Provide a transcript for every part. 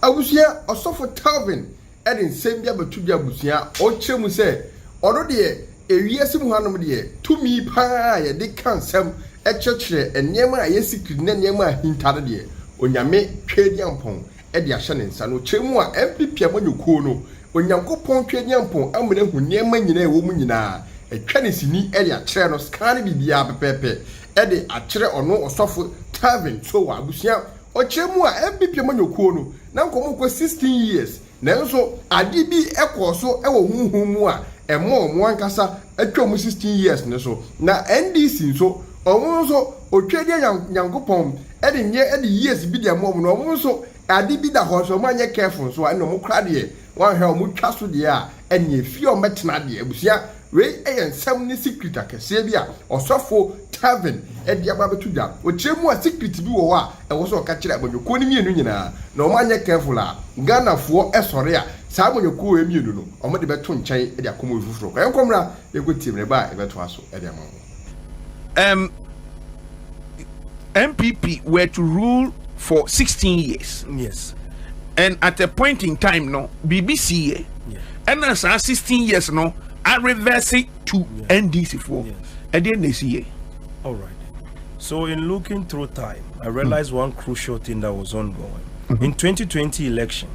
Abusia Osofo Telvin edin sembia batubia abusia o kyeremu se ono de ewiase mu hanom de tumi pa ye de kansem ekyekere enema a yesikiri na enema a hintade de onyame twediampon e de ahye ne nsa no kyeremu a MPP amanyukuo no onyankopon twediampon amene hu enema nyina ewo mu nyina etwa ne sini e de akyere no scan bibia pepepe e de akyere ono Osofo Telvin so wa abusia o kyeremu a MPP amanyukuo no na nkomo kwa 16 years nanso ade bi ekoso ewo huhumu a emo ankasa atwa mu 16 years ne so na NDC nso omo nso otwede nyankopon ede nye ede years bi de emo no omo nso ade bi da ho so manye careful so na omo kra de wan hwe omo twa so de a ene fi o metena de abusia we ensem ne secret akese bi a Osofo Telvin ede ababetu da o kyeremu a secret bi wo a ewo so ka kire abonyoko ni mienu nyina na omo anye careful a Ghana fo esore a saa abonyoko emienu no omo de beto nkyɛn ede akomo fufuro kwa enkomra ekoti mre ba ebeto aso ede amawo MPP were to rule for 16 years. Yes. And at a point in time, no, BBC, and as 16 years, no, I reverse it to NDC for. And then they see. All right. So in looking through time, I realized one crucial thing that was ongoing. In 2020 election,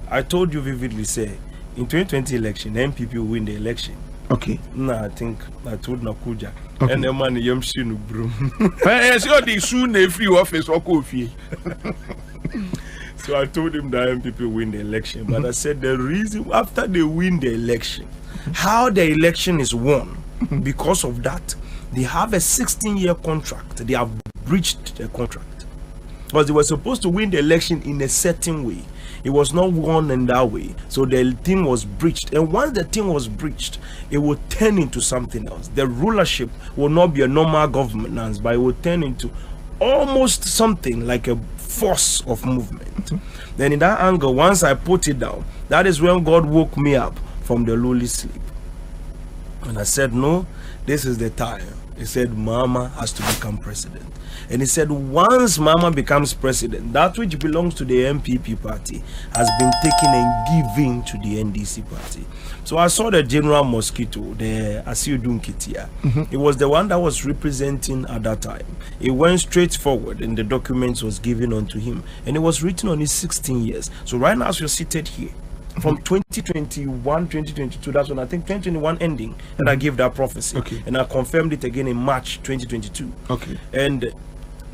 I told you vividly, say, in 2020 election, MPP will win the election. Nah, I think I told Nakuja. And the man Yamshin broom. I saw the soon a free office or coffee. So I told him that MPP will win the election. But I said the reason after they win the election, how the election is won, because of that, they have a 16-year contract. They have breached the contract. Because they were supposed to win the election in a certain way. It was not won in that way. So the thing was breached. And once the thing was breached, it would turn into something else. The rulership will not be a normal governance, but it will turn into almost something like a force of movement. Then in that angle, once I put it down, that is when God woke me up from the lowly sleep. And I said, no, this is the time. He said, Mama has to become president. And he said, once Mama becomes president, that which belongs to the MPP party has been taken and given to the NDC party. So I saw the General Mosquito, the Asiudun Kitia. It was the one that was representing at that time. It went straight forward and the documents was given unto him. And it was written on his 16 years. So right now, as you're seated here, from 2021, 2022, that's when I think 2021 ending, and I gave that prophecy. And I confirmed it again in March 2022. And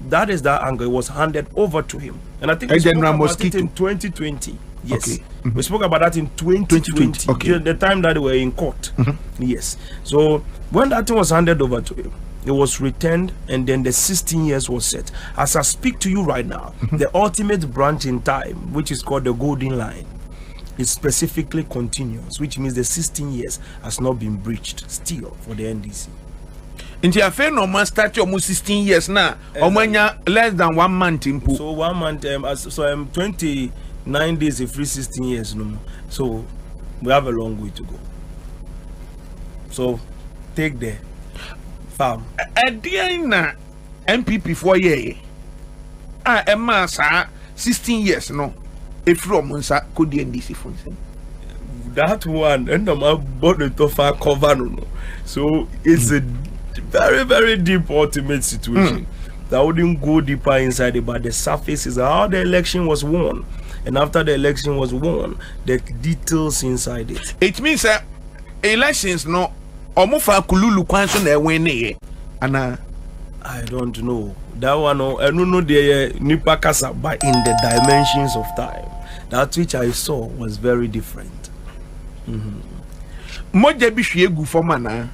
that is that angle. It was handed over to him. And I think we spoke about it in 2020. Yes. We spoke about that in 2020. The time that they were in court. Yes. So when that thing was handed over to him, it was returned, and then the 16 years was set. As I speak to you right now, the ultimate branch in time, which is called the golden line, is specifically continuous, which means the 16 years has not been breached still for the NDC. In your fair no man start almost 16 years now, less than 1 month in pool. So 1 month, so I'm 29 days, a free 16 years no more. So we have a long way to go. So take the farm. Adiana MPP 4 years. Emma 16 years no. If Romansa could the NDC for instance. That one, and I'm about to tougher cover no. So it's a very, very deep ultimate situation. That wouldn't go deeper inside it, but the surface is how the election was won. And after the election was won, the details inside it. It means elections no omofa kululu kwanso na win ana I don't know. That one I don't know the nipa kasa, but in the dimensions of time, that which I saw was very different. Moja bi hwe egu for mana.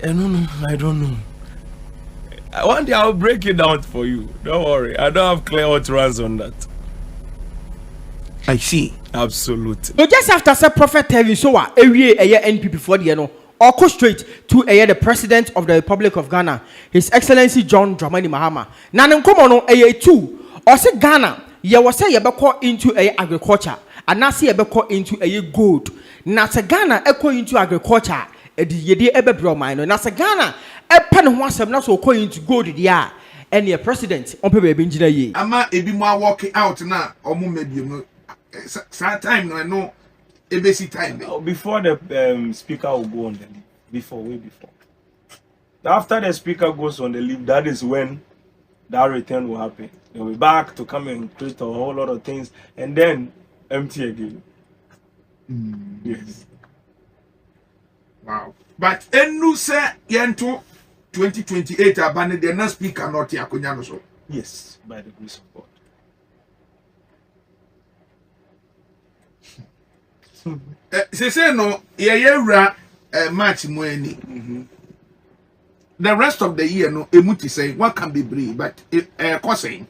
I don't know. One day I'll break it down for you. Don't worry. I don't have clear utterance on that. I see. Absolutely. So just after Prophet Telvin so ewie NPP for the no or go straight to the President of the Republic of Ghana, His Excellency John Dramani Mahama. Nanem come no two or say Ghana ye was say ye beko into agriculture and now see ye beko into gold. Na se Ghana echo into agriculture e di yede ebe bro mine. Na se Ghana e pen ho asem na so ko into gold dia and your president on paper engineer ye. Ama ebi mo working out na omo medium time no ebesi time. Before the speaker will go on the leave, way before. After the speaker goes on the leave, that is when that return will happen. They'll be back to come and create a whole lot of things, and then empty again. Yes. Wow. But enu se yento 2028 abane the next speaker not yakonya no so. Yes, by the grace of God. Say no ye March mo ani. The rest of the year no emuti say what can be brave but saying.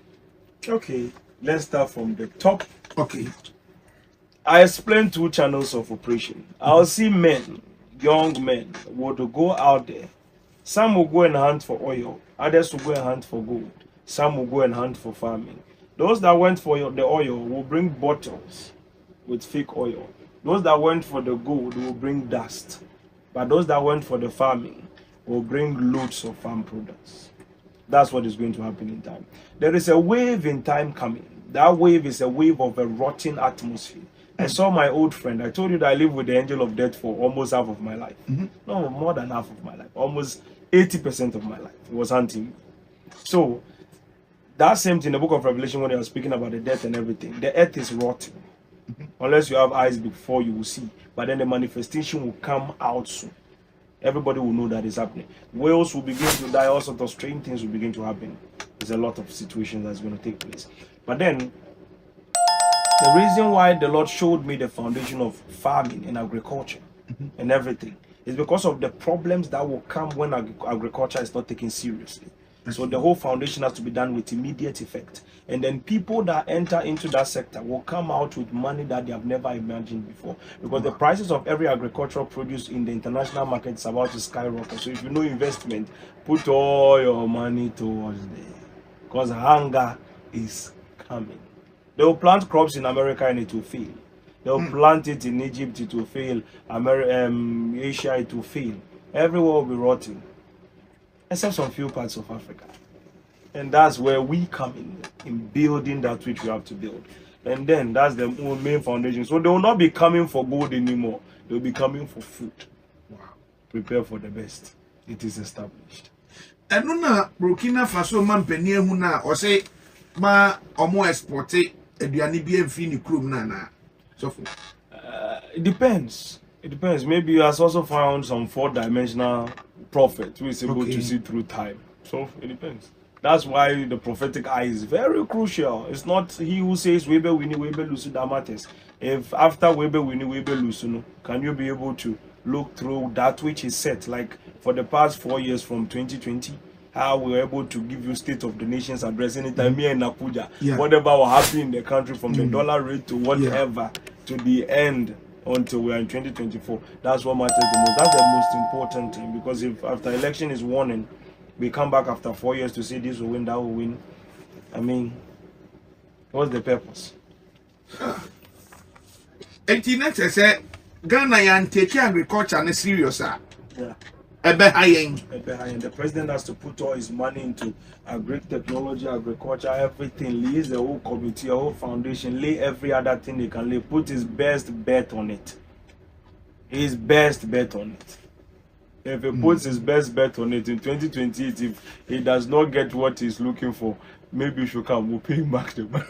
Okay, let's start from the top. Okay. I explained 2 channels of operation. I'll see men, young men, would go out there. Some will go and hunt for oil, others will go and hunt for gold. Some will go and hunt for farming. Those that went for the oil will bring bottles with fake oil. Those that went for the gold will bring dust. But those that went for the farming will bring loads of farm products. That's what is going to happen in time. There is a wave in time coming. That wave is a wave of a rotten atmosphere. I saw my old friend. I told you that I lived with the angel of death for almost half of my life. No, more than half of my life. Almost 80% of my life. He was hunting me. So, that same thing in the book of Revelation when they are speaking about the death and everything. The earth is rotten. Unless you have eyes before you will see. But then the manifestation will come out soon. Everybody will know that is happening. Whales will begin to die. All sorts of strange things will begin to happen. There's a lot of situations that's going to take place. But then, the reason why the Lord showed me the foundation of farming and agriculture and everything is because of the problems that will come when agriculture is not taken seriously. So the whole foundation has to be done with immediate effect. And then people that enter into that sector will come out with money that they have never imagined before. Because the prices of every agricultural produce in the international market is about to skyrocket. So if you know investment, put all your money towards there. Because hunger is coming. They will plant crops in America and it will fail. They will plant it in Egypt, it will fail. Asia, it will fail. Everywhere will be rotting. Except some few parts of Africa. And that's where we come in building that which we have to build. And then that's the main foundation. So they will not be coming for gold anymore. They will be coming for food. Wow. Prepare for the best. It is established. And na Burkina Faso man penye hu na o say ma omo exporte aduane bi amfi ni krom na so it depends. It depends. Maybe he has also found some 4-dimensional prophet who is able to see through time. So it depends. That's why the prophetic eye is very crucial. It's not he who says Weber Winnie Weber Lusu that matters. If after Weber Winnie Weber Lusu, can you be able to look through that which is set? Like for the past 4 years from 2020, how we were able to give you State of the Nations address anytime here in Nakuja. Whatever will happen in the country from the dollar rate to whatever to the end until we are in 2024. That's what matters the most. That's the most important thing, because if after election is won and we come back after 4 years to say this will win, that will win, I mean, what's the purpose? Internet say Ghana yan take agriculture and serious Yeah. The president has to put all his money into technology, agriculture, everything. Leads the whole committee, the whole foundation, lay every other thing they can lay. Put his best bet on it. His best bet on it. If he puts his best bet on it in 2028, if he does not get what he's looking for, maybe we should come. We'll pay him back the money.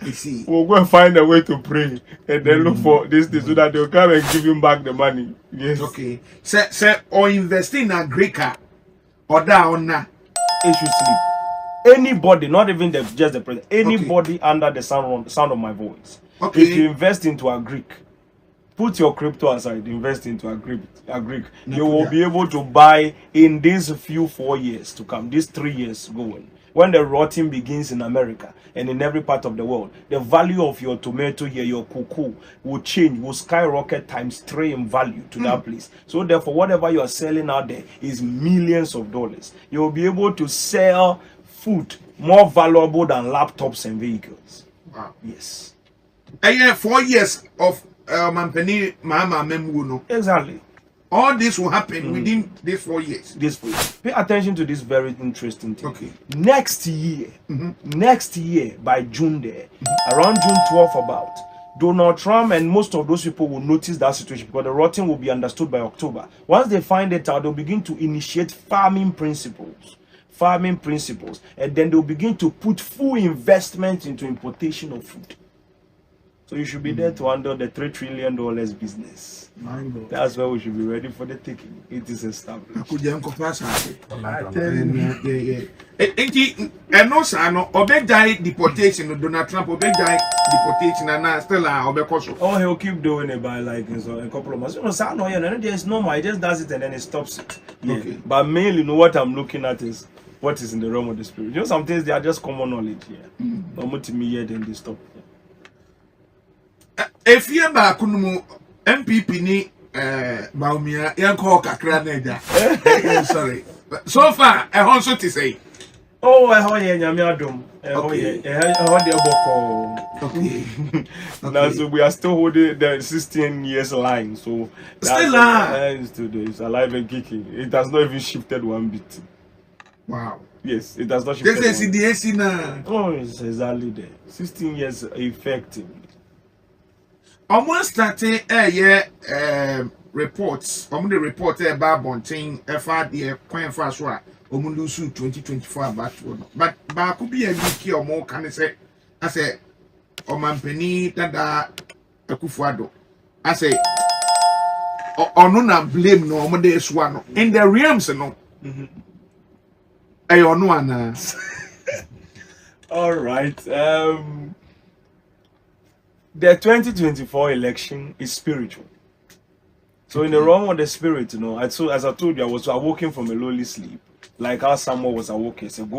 You see, we'll go and find a way to pray and then look for this thing so that they'll come and give him back the money. Yes. Okay. Say or invest in agriculture or down na. It should sleep. Anybody, not even just the president, anybody under the sound of my voice. Okay. If you invest into agric, put your crypto aside, invest into agric. You will be able to buy in these 4 years to come, these 3 years going. When the rotting begins in America and in every part of the world, the value of your tomato here, your cocoa, will change, will skyrocket ×3 in value to that place. So therefore, whatever you are selling out there is millions of dollars. You will be able to sell food more valuable than laptops and vehicles. Wow. Yes. And 4 years of Mampeni Mama Memuno. Exactly. all this will happen within these 4 years. Pay attention to this very interesting thing. Okay. Next year by June there, around June 12th about, Donald Trump and most of those people will notice that situation because the rotting will be understood by October. Once they find it out, they'll begin to initiate farming principles, and then they'll begin to put full investment into importation of food. So you should be there to handle the $3 trillion business. That's where we should be ready for the taking. It is established. And also, no, deportation. Donald Trump deportation, and still oh, he'll keep doing it by like so a couple of months. You know, it's normal. He just does it and then he stops it. Yeah. Okay. But mainly, you know, what I'm looking at is what is in the realm of the spirit. You know, some things they are just common knowledge here. No more to me yet, then they stop. If you are back, MPP ni Bawumia yanko kakra neja. Sorry. So far, I also to say. Oh, I heard you, Nyame adom. Okay. Now, so we are still holding the 16 years line. So still it's alive and kicking. It has not even shifted one bit. Wow. Yes, it has not shifted. This is the AC now. Oh, it's exactly there. 16 years effective. Almost starting reports. The report about Bonting FRD Coin Faswa. Omundusu 2024 about one. But could be a wiki or more can I say Omampeni Dada Akufuado. I say Onuna blame no Omodes one. In the realms no. All right. The 2024 election is spiritual. So in the realm of the spirit, you know, as I told you, I was awoken from a lowly sleep, like how someone was awoken. So go